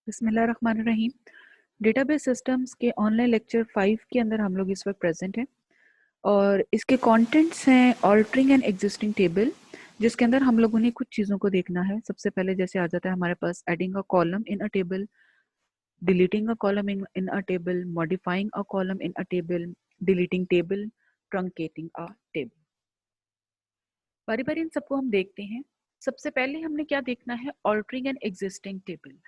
बिस्मिल्लाहिर्रहमानिर्रहीम। Database systems के online lecture 5 के अंदर हम लोग इस वक्त प्रेजेंट हैं और इसके कंटेंट्स हैं ऑल्टरिंग एंड एग्जिस्टिंग टेबल, जिसके अंदर हम लोगों ने कुछ चीज़ों को देखना है। सबसे पहले जैसे आ जाता है हमारे पास adding a column in a table, deleting a column in a table, modifying a column in a table, deleting table, truncating a table. बारी बारी इन सबको हम देखते हैं। सबसे पहले हमने क्या देखना है, ऑल्टरिंग एंड एग्जिस्टिंग टेबल।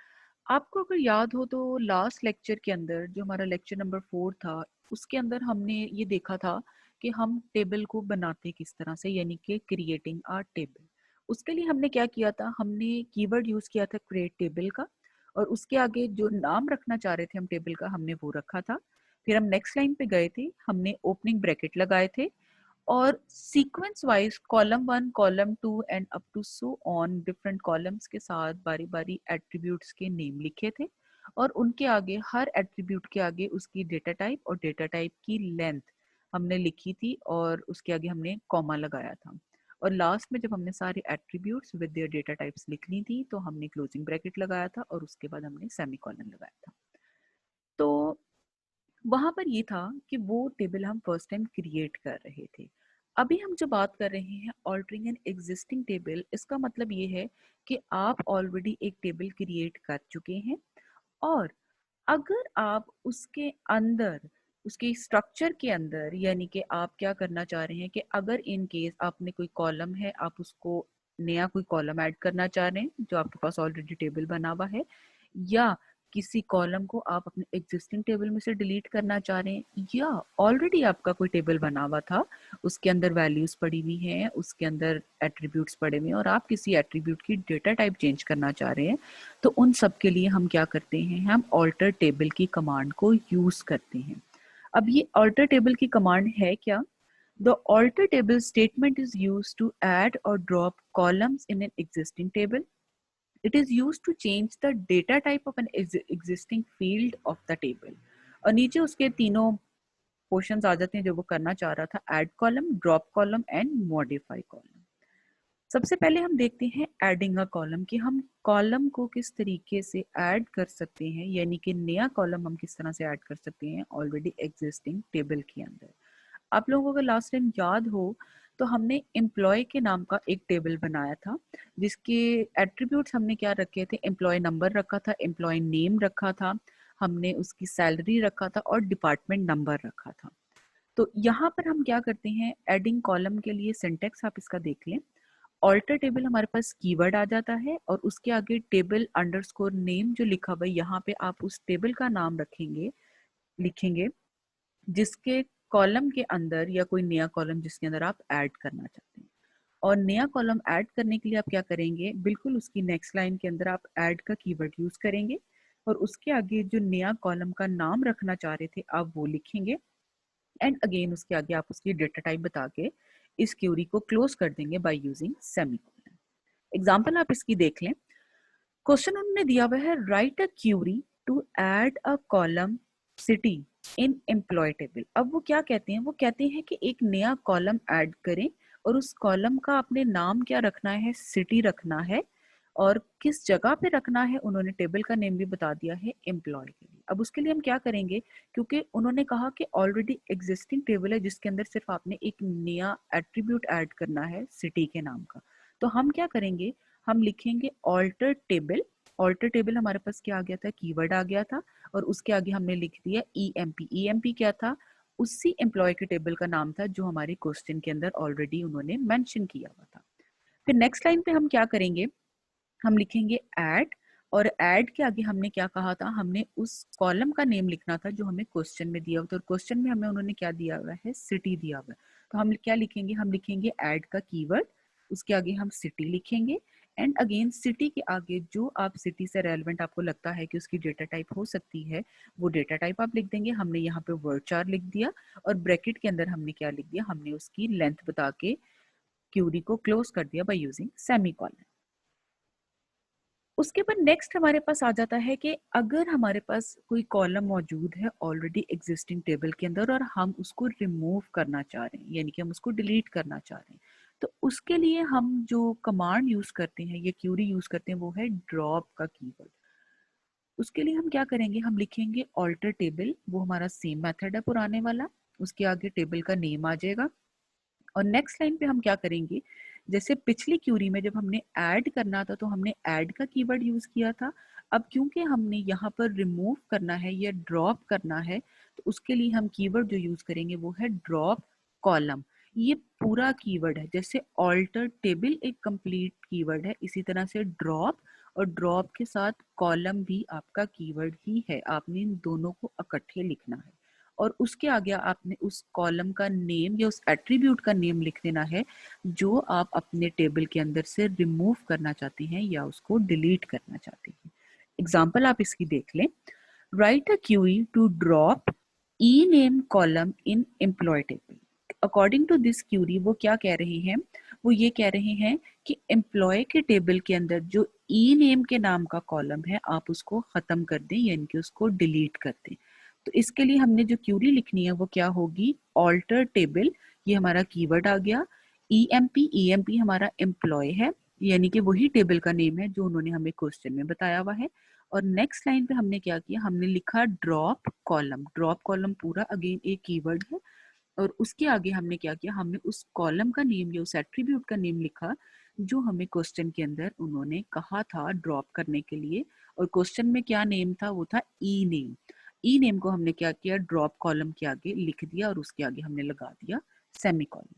आपको अगर याद हो तो लास्ट लेक्चर के अंदर जो हमारा लेक्चर नंबर 4 था, उसके अंदर हमने ये देखा था कि हम टेबल को बनाते किस तरह से, यानी कि क्रिएटिंग अ टेबल। उसके लिए हमने क्या किया था, हमने कीवर्ड यूज किया था क्रिएट टेबल का, और उसके आगे जो नाम रखना चाह रहे थे हम टेबल का, हमने वो रखा था। फिर हम नेक्स्ट लाइन पे गए थे, हमने ओपनिंग ब्रैकेट लगाए थे और sequence wise column 1, column 2 and up to so on different columns के साथ बारी बारी एट्रीब्यूट्स के नेम लिखे थे, और उनके आगे हर एट्रीब्यूट के आगे उसकी डेटा टाइप और डेटा टाइप की लेंथ हमने लिखी थी, और उसके आगे हमने कॉमा लगाया था। और लास्ट में जब हमने सारे attributes with their data types लिख ली थी तो हमने क्लोजिंग ब्रैकेट लगाया था और उसके बाद हमने सेमीकोलन लगाया था। तो वहां पर ये था कि वो टेबल हम फर्स्ट टाइम क्रिएट कर रहे थे। अभी हम जो बात कर रहे हैं ऑल्टरिंग एन एग्जिस्टिंग टेबल, इसका मतलब ये है कि आप ऑलरेडी एक टेबल क्रिएट कर चुके हैं, और अगर आप उसके अंदर, उसके स्ट्रक्चर के अंदर, यानी कि आप क्या करना चाह रहे हैं कि अगर इन केस आपने कोई कॉलम है, आप उसको नया कोई कॉलम ऐड करना चाह रहे हैं जो आपके पास ऑलरेडी टेबल बना हुआ है, या किसी कॉलम को आप अपने एग्जिस्टिंग टेबल में से डिलीट करना चाह रहे हैं, या ऑलरेडी आपका कोई टेबल बना हुआ था, उसके अंदर वैल्यूज पड़ी हुई हैं, उसके अंदर एट्रीब्यूट्स पड़े हुए हैं, और आप किसी एट्रीब्यूट की डेटा टाइप चेंज करना चाह रहे हैं, तो उन सब के लिए हम क्या करते हैं, हम ऑल्टर टेबल की कमांड को यूज करते हैं। अब ये ऑल्टर टेबल की कमांड है क्या? The alter table statement is used to add or drop columns in an existing table. It is used to change the data type of an existing field of the table. और नीचे उसके तीनों portions आ जाते हैं जो वो करना चाह रहा था, add column, drop column and modify column. सबसे पहले हम देखते हैं एडिंग अ कॉलम, कि हम कॉलम को किस तरीके से ऐड कर सकते हैं, यानी कि नया कॉलम हम किस तरह से ऐड कर सकते हैं ऑलरेडी एग्जिस्टिंग टेबल के अंदर। आप लोगों को अगर लास्ट टाइम याद हो तो हमने एम्प्लॉय के नाम का एक टेबल बनाया था, जिसके एट्रीब्यूट्स हमने क्या रखे थे, एम्प्लॉय नंबर रखा था, एम्प्लॉय नेम रखा था, हमने उसकी सैलरी रखा था और डिपार्टमेंट नंबर रखा था। तो यहाँ पर हम क्या करते हैं, एडिंग कॉलम के लिए सिंटेक्स आप इसका देख लें। ऑल्टर टेबल हमारे पास कीवर्ड आ जाता है और उसके आगे टेबल अंडरस्कोर नेम जो लिखा हुआ है, यहाँ पे आप उस टेबल का नाम रखेंगे, लिखेंगे, जिसके कॉलम के अंदर या कोई नया कॉलम जिसके अंदर आप ऐड करना चाहते हैं। और नया कॉलम ऐड करने के लिए आप क्या करेंगे, बिल्कुल उसकी नेक्स्ट लाइन के अंदर आप ऐड का कीवर्ड यूज करेंगे, और उसके आगे जो नया कॉलम का नाम रखना चाह रहे थे आप वो लिखेंगे, एंड अगेन उसके आगे आप उसकी डेटा टाइप बता के इस क्यूरी को क्लोज कर देंगे बाय यूजिंग सेमीकोलन। एग्जांपल आप इसकी देख लें। क्वेश्चन उन्होंने दिया हुआ है, write a query to add a column city in employ table. अब वो क्या कहते हैं, वो कहते हैं कि एक नया कॉलम ऐड करें और उस कॉलम का आपने नाम क्या रखना है, सिटी रखना है, और किस जगह पे रखना है उन्होंने टेबल का नेम भी बता दिया है, एम्प्लॉय के लिए। अब उसके लिए हम क्या करेंगे, क्योंकि उन्होंने कहा कि ऑलरेडी एग्जिस्टिंग टेबल है जिसके अंदर सिर्फ आपने एक नया एट्रीब्यूट ऐड करना है सिटी के नाम का, तो हम क्या करेंगे, हम लिखेंगे ऑल्टर टेबल। ऑल्टर टेबल हमारे पास क्या आ गया था, कीवर्ड आ गया था, और उसके आगे हमने लिख दिया ईएमपी। ईएमपी क्या था, उसी एम्प्लॉय के टेबल का नाम था जो हमारे क्वेश्चन के अंदर ऑलरेडी उन्होंने मेंशन किया हुआ था। फिर नेक्स्ट लाइन पे हम क्या करेंगे, हम लिखेंगे ऐड, और ऐड के आगे हमने क्या कहा था, हमने उस कॉलम का नेम लिखना था जो हमें क्वेश्चन में दिया हुआ था, और क्वेश्चन में हमें उन्होंने क्या दिया हुआ है, सिटी दिया हुआ है। तो हम क्या लिखेंगे, हम लिखेंगे ऐड का कीवर्ड, उसके आगे हम सिटी लिखेंगे, एंड अगेन सिटी के आगे जो आप सिटी से रेलेवेंट आपको लगता है कि उसकी डेटा टाइप हो सकती है, वो डेटा टाइप आप लिख देंगे। हमने यहाँ पे वर्ड चार लिख दिया, और ब्रैकेट के अंदर हमने क्या लिख दिया, हमने उसकी लेंथ बता के क्यूरी को क्लोज कर दिया बाय यूजिंग सेमीकोलन। उसके बाद नेक्स्ट हमारे पास आ जाता है कि अगर हमारे पास कोई कॉलम मौजूद है ऑलरेडी एग्जिस्टिंग टेबल के अंदर और हम उसको रिमूव करना चाह रहे हैं, यानी कि हम उसको डिलीट करना चाह रहे हैं, तो उसके लिए हम जो कमांड यूज करते हैं या क्यूरी यूज करते हैं वो है ड्रॉप का कीवर्ड। उसके लिए हम क्या करेंगे, हम लिखेंगे ऑल्टर टेबल, वो हमारा सेम मेथड है पुराने वाला, उसके आगे टेबल का नेम आ जाएगा। और नेक्स्ट लाइन पे हम क्या करेंगे, जैसे पिछली क्यूरी में जब हमने ऐड करना था तो हमने ऐड का कीवर्ड यूज किया था। अब क्योंकि हमने यहाँ पर रिमूव करना है या ड्रॉप करना है, तो उसके लिए हम कीवर्ड जो यूज करेंगे वो है ड्रॉप कॉलम। ये पूरा कीवर्ड है, जैसे ऑल्टर टेबल एक कंप्लीट कीवर्ड है, इसी तरह से ड्रॉप और ड्रॉप के साथ कॉलम भी आपका कीवर्ड ही है। आपने इन दोनों को इकट्ठे लिखना है और उसके आगे आपने उस कॉलम का नेम या उस एट्रीब्यूट का नेम लिख देना है जो आप अपने टेबल के अंदर से रिमूव करना चाहते हैं या उसको डिलीट करना चाहते हैं। एग्जाम्पल आप इसकी देख लें। Write a query to drop E name column in employ table. According to this query वो क्या कह रहे हैं, वो ये कह रहे हैं कि एम्प्लॉय के टेबल के अंदर जो ई नेम के नाम का कॉलम है आप उसको खत्म कर दें, यानी कि उसको डिलीट कर दें। तो इसके लिए हमने जो क्यूरी लिखनी है वो क्या होगी, ऑल्टर टेबल, ये हमारा कीवर्ड आ गया। ईएमपी हमारा एम्प्लॉय है, यानी कि वही टेबल का नेम है जो उन्होंने हमें क्वेश्चन में बताया हुआ है। और नेक्स्ट लाइन पे हमने क्या किया, हमने लिखा ड्रॉप कॉलम। ड्रॉप कॉलम पूरा अगेन एक कीवर्ड है और उसके आगे हमने क्या किया, हमने उस कॉलम का नेम या उस एट्रीब्यूट का नेम लिखा जो हमें क्वेश्चन के अंदर उन्होंने कहा था ड्रॉप करने के लिए। और क्वेश्चन में क्या नेम था, वो था ई नेम। ई नेम को हमने क्या किया, ड्रॉप कॉलम के आगे लिख दिया और उसके आगे हमने लगा दिया सेमीकोलन।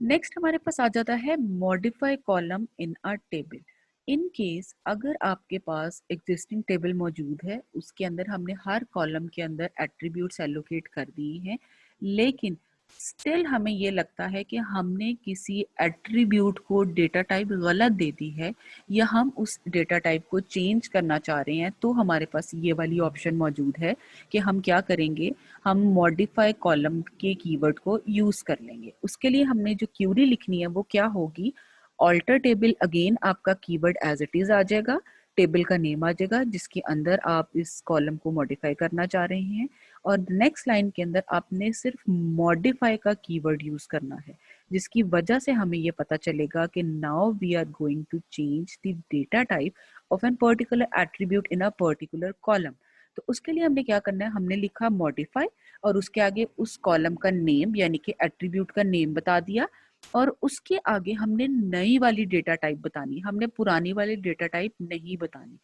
नेक्स्ट हमारे पास आ जाता है modify column in a table. In case अगर आपके पास एग्जिस्टिंग टेबल मौजूद है, उसके अंदर हमने हर कॉलम के अंदर एट्रीब्यूट्स एलोकेट कर दिए हैं, लेकिन स्टिल हमें ये लगता है कि हमने किसी एट्रीब्यूट को डेटा टाइप गलत दे दी है या हम उस डेटा टाइप को चेंज करना चाह रहे हैं, तो हमारे पास ये वाली ऑप्शन मौजूद है कि हम क्या करेंगे, हम मॉडिफाई कॉलम के कीवर्ड को यूज कर लेंगे। उसके लिए हमने जो क्यूरी लिखनी है वो क्या होगी, ऑल्टर टेबल, अगेन आपका कीवर्ड एज इट इज आ जाएगा, टेबल का नेम आ जाएगा जिसके अंदर आप इस कॉलम को मॉडिफाई करना चाह रहे हैं। और नेक्स्ट लाइन के अंदर आपने सिर्फ मॉडिफाई का कीवर्ड यूज करना है, जिसकी वजह से हमें ये पता चलेगा कि now we are going to change the data type of an particular attribute in a particular column. तो उसके लिए हमने क्या करना है, हमने लिखा मॉडिफाई और उसके आगे उस कॉलम का नेम यानी कि एट्रीब्यूट का नेम बता दिया और उसके आगे हमने नई वाली डेटा टाइप बतानी, हमने पुरानी वाली डेटा टाइप नहीं बतानी।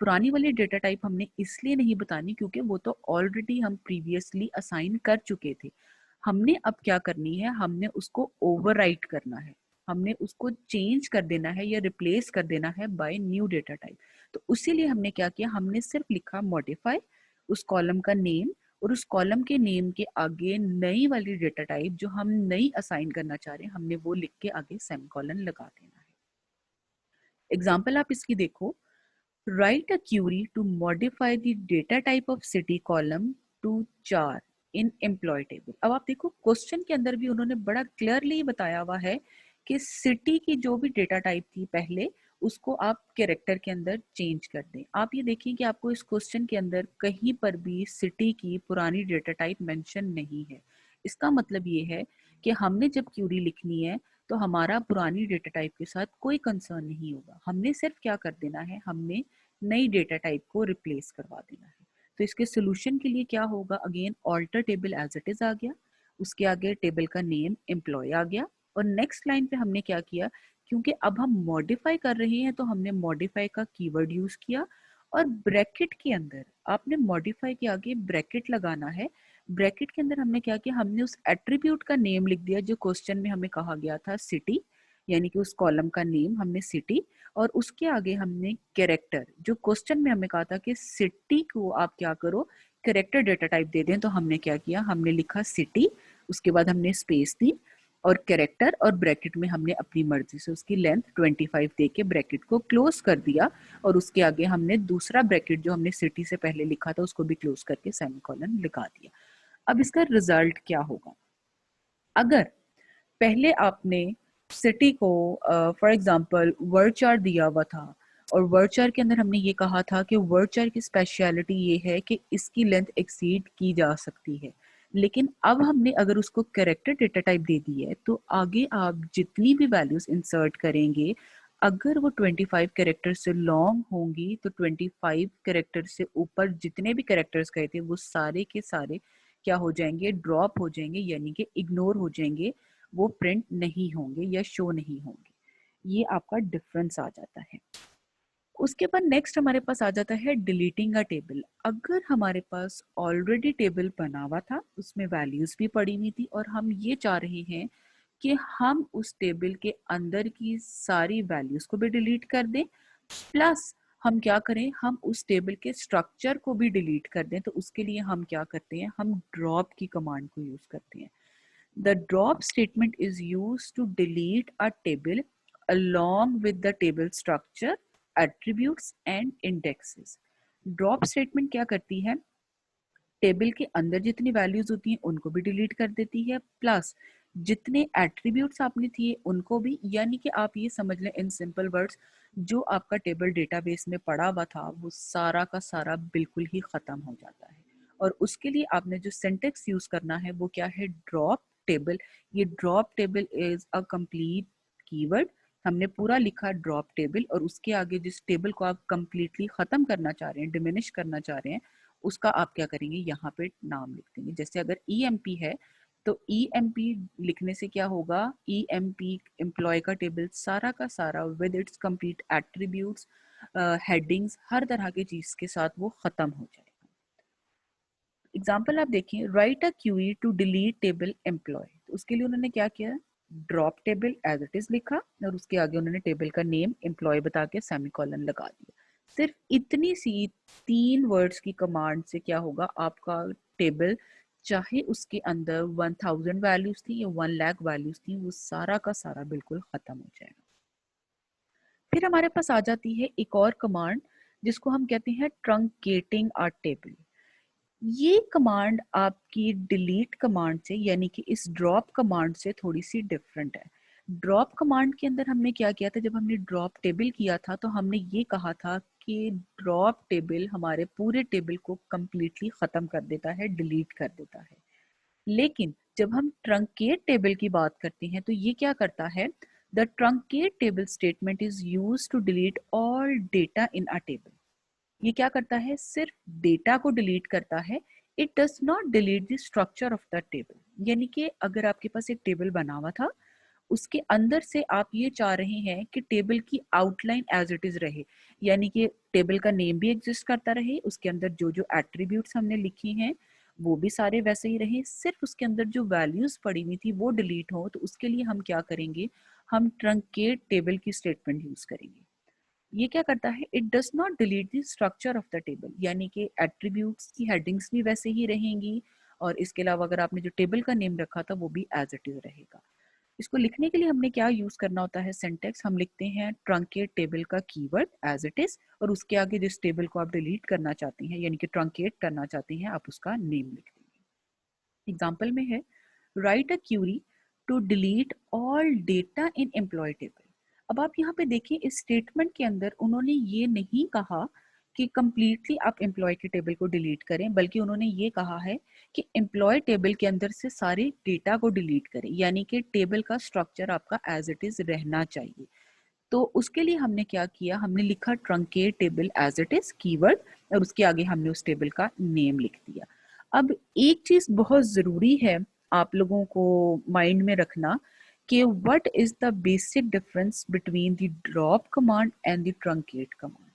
पुरानी वाली डेटा टाइप हमने इसलिए नहीं बतानी क्योंकि वो तो ऑलरेडी हम प्रीवियसली असाइन कर चुके थे। हमने अब क्या करनी है, हमने उसको ओवरराइट करना है, हमने उसको चेंज कर देना है या रिप्लेस कर देना है बाय न्यू डेटा टाइप। तो उसीलिए हमने क्या किया, हमने सिर्फ लिखा मॉडिफाई, उस कॉलम का नेम और उस कॉलम के नेम के आगे नई वाली डेटा टाइप जो हम नई असाइन करना चाह रहे हैं, हमने वो लिख के आगे सेमीकोलन लगा देना है। एग्जाम्पल आप इसकी देखो, write a query to modify the data type of city column to char in employ table. अब आप देखो क्वेश्चन के अंदर भी उन्होंने बड़ा क्लियरली बताया हुआ है कि सिटी की जो भी डेटा टाइप थी पहले, उसको आप कैरेक्टर के अंदर चेंज कर दें। आप ये देखिए कि आपको इस क्वेश्चन के अंदर कहीं पर भी सिटी की पुरानी डेटा टाइप मेंशन नहीं है। इसका मतलब ये है कि हमने जब क्यूरी लिखनी है तो हमारा पुरानी डेटा टाइप के साथ कोई कंसर्न नहीं होगा, हमने सिर्फ क्या कर देना है, हमने नई डेटा टाइप को रिप्लेस करवा देना है। तो इसके सोल्यूशन के लिए क्या होगा, again alter table as it is आ गया, उसके आगे टेबल का नेम एम्प्लॉय आ गया और नेक्स्ट लाइन पे हमने क्या किया, क्योंकि अब हम मॉडिफाई कर रहे हैं तो हमने मॉडिफाई का कीवर्ड यूज किया और ब्रैकेट के अंदर आपने मॉडिफाई के आगे ब्रैकेट लगाना है। ब्रैकेट के अंदर हमने क्या किया, हमने उस एट्रीब्यूट का नेम लिख दिया जो क्वेश्चन में हमें कहा गया था सिटी, यानी कि उस कॉलम का नेम हमने सिटी, और उसके आगे हमने कैरेक्टर, जो क्वेश्चन में हमें कहा था कि सिटी को आप क्या करो, कैरेक्टर डेटा टाइप दे दें, तो हमने क्या किया, हमने लिखा सिटी, उसके बाद हमने स्पेस दी और कैरेक्टर और ब्रैकेट में हमने अपनी मर्जी से उसकी लेंथ 25 दे के ब्रैकेट को क्लोज कर दिया और उसके आगे हमने दूसरा ब्रैकेट जो हमने सिटी से पहले लिखा था उसको भी क्लोज करके सेमीकोलन लगा दिया। अब इसका रिजल्ट क्या होगा, अगर पहले आपने सिटी को फॉर एग्जांपल वर्ड चार दिया हुआ था और वर्ड चार के अंदर हमने ये कहा था कि वर्ड चार की स्पेशलिटी ये है कि इसकी लेंथ एक्सीड की जा सकती है, लेकिन अब हमने अगर उसको कैरेक्टर डेटा टाइप दे दी है तो आगे आप जितनी भी वैल्यूज इंसर्ट करेंगे अगर वो 25 कैरेक्टर से लॉन्ग होंगी तो 25 कैरेक्टर से ऊपर जितने भी कैरेक्टर्स गए थे वो सारे के सारे क्या हो जाएंगे, ड्रॉप हो जाएंगे, यानी कि इग्नोर हो जाएंगे, वो प्रिंट नहीं होंगे या शो नहीं होंगे। ये आपका डिफरेंस आ जाता है। उसके बाद नेक्स्ट हमारे पास आ जाता है डिलीटिंग अ टेबल। अगर हमारे पास ऑलरेडी टेबल बना हुआ था, उसमें वैल्यूज भी पड़ी हुई थी और हम ये चाह रहे हैं कि हम उस टेबल के अंदर की सारी वैल्यूज को भी डिलीट कर दें, प्लस हम क्या करें, हम उस टेबल के स्ट्रक्चर को भी डिलीट कर दें, तो उसके लिए हम क्या करते हैं, हम ड्रॉप की कमांड को यूज करते हैं। The drop statement is used to delete a table along with the table structure, attributes and indexes. Drop statement क्या करती है, टेबल के अंदर जितनी वैल्यूज होती हैं उनको भी डिलीट कर देती है, प्लस जितने एट्रीब्यूट्स आपने दिए उनको भी, यानी कि आप ये समझ लें इन सिंपल वर्ड्स, जो आपका टेबल डेटाबेस में पड़ा हुआ था वो सारा का सारा बिल्कुल ही खत्म हो जाता है। और उसके लिए आपने जो सिंटेक्स यूज करना है वो क्या है, ड्रॉप टेबल। ये drop table is a complete keyword. हमने पूरा लिखा ड्रॉप टेबल और उसके आगे जिस टेबल को आप कंप्लीटली खत्म करना चाह रहे हैं, डिमिनिश करना चाह रहे हैं, उसका आप क्या करेंगे, यहाँ पे नाम लिख देंगे। जैसे अगर EMP है तो EMP लिखने से क्या होगा, EMP एम्प्लॉय का टेबल सारा का सारा with its complete attributes, headings, हर तरह की चीज के साथ वो खत्म हो जाएगा। एग्जाम्पल आप देखिए, write a query to delete table employ. तो उसके लिए उन्होंने क्या किया, drop table as it is लिखा और उसके आगे उन्होंने टेबल का नेम एम्प्लॉय बता के सेमीकोलन लगा दिया। सिर्फ इतनी सी 3 वर्ड्स की कमांड से क्या होगा, आपका टेबल चाहे उसके अंदर 1000 वैल्यूज थी या 1 लाख वैल्यूज थी, वो सारा का सारा बिल्कुल खत्म हो जाएगा। फिर हमारे पास आ जाती है एक और कमांड जिसको हम कहते हैं ट्रंकेटिंग अ टेबल। ये कमांड आपकी डिलीट कमांड से, यानी कि इस ड्रॉप कमांड से थोड़ी सी डिफरेंट है। ड्रॉप कमांड के अंदर हमने क्या किया था, जब हमने ड्रॉप टेबल किया था तो हमने ये कहा था कि ड्रॉप टेबल हमारे पूरे टेबल को कंप्लीटली खत्म कर देता है, डिलीट कर देता है। लेकिन जब हम ट्रंकेट टेबल की बात करते हैं तो ये क्या करता है, the truncate table statement is use to delete all data in a table. ये क्या करता है, सिर्फ डेटा को डिलीट करता है, it does not delete the structure of the table. यानी कि अगर आपके पास एक टेबल बना हुआ था, उसके अंदर से आप ये चाह रहे हैं कि टेबल की आउटलाइन एज इट इज रहे, यानी कि टेबल का नेम भी एग्जिस्ट करता रहे, उसके अंदर जो जो एट्रीब्यूट्स हमने लिखी हैं वो भी सारे वैसे ही रहे, सिर्फ उसके अंदर जो वैल्यूज पड़ी हुई थी वो डिलीट हो। तो उसके लिए हम क्या करेंगे, हम ट्रंकेट टेबल की स्टेटमेंट यूज करेंगे। ये क्या करता है, it does not delete the structure of the table, यानी कि एट्रीब्यूट्स की हेडिंग्स भी वैसे ही रहेंगी और इसके अलावा अगर आपने जो टेबल का नेम रखा था वो भी एज इट इज रहेगा। इसको लिखने के लिए हमने क्या यूज करना होता है, सिंटेक्स हम लिखते हैं ट्रंकेट टेबल का कीवर्ड एज इट इज और उसके आगे जिस टेबल को आप डिलीट करना चाहती हैं यानी कि ट्रंकेट करना चाहती हैं आप उसका नेम लिख देंगे। एग्जाम्पल में है, write a query to delete all data in employ table. अब आप यहाँ पे देखिए इस स्टेटमेंट के अंदर उन्होंने ये नहीं कहा कि कंप्लीटली आप एम्प्लॉय के टेबल को डिलीट करें, बल्कि उन्होंने ये कहा है कि एम्प्लॉय टेबल के अंदर से सारे डेटा को डिलीट करें, यानी कि टेबल का स्ट्रक्चर आपका एज इट इज रहना चाहिए। तो उसके लिए हमने क्या किया, हमने लिखा truncate table as it is keyword और उसके आगे हमने उस टेबल का नेम लिख दिया। अब एक चीज बहुत जरूरी है आप लोगों को माइंड में रखना कि what is the basic difference between the drop command and the truncate command.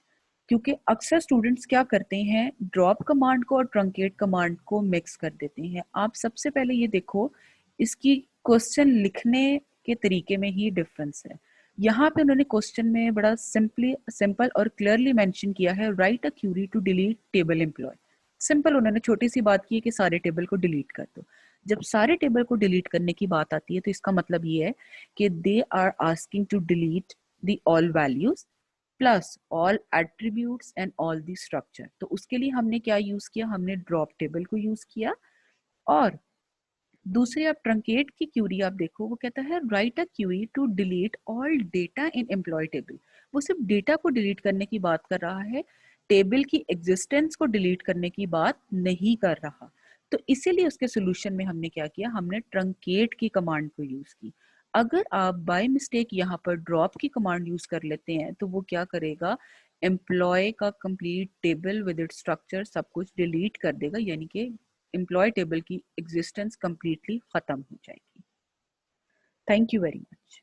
क्योंकि अक्सर स्टूडेंट्स क्या करते हैं, ड्रॉप कमांड को और ट्रंकेट कमांड को मिक्स कर देते हैं। आप सबसे पहले ये देखो, इसकी क्वेश्चन लिखने के तरीके में ही डिफरेंस है। यहाँ पे उन्होंने क्वेश्चन में बड़ा सिंपल और क्लियरली मेंशन किया है, write a query to delete table employ. Simple उन्होंने छोटी सी बात की है कि सारे टेबल को डिलीट कर दो। जब सारे टेबल को डिलीट करने की बात आती है तो इसका मतलब ये है कि they are asking to delete the all values plus all attributes and all the structure. तो उसके लिए हमने क्या यूज किया, हमने ड्रॉप टेबल को यूज किया। और दूसरी आप ट्रंकेट की क्यूरी आप देखो, वो कहता है write a query to delete all data in employ table. वो सिर्फ डेटा को डिलीट करने की बात कर रहा है, टेबल की एग्जिस्टेंस को डिलीट करने की बात नहीं कर रहा। तो इसीलिए उसके सोल्यूशन में हमने क्या किया, हमने ट्रंकेट की कमांड को यूज की। अगर आप बाय मिस्टेक यहाँ पर ड्रॉप की कमांड यूज कर लेते हैं तो वो क्या करेगा, एम्प्लॉय का complete table with its structure सब कुछ डिलीट कर देगा, यानी कि एम्प्लॉय टेबल की एग्जिस्टेंस कंप्लीटली खत्म हो जाएगी। Thank you very much.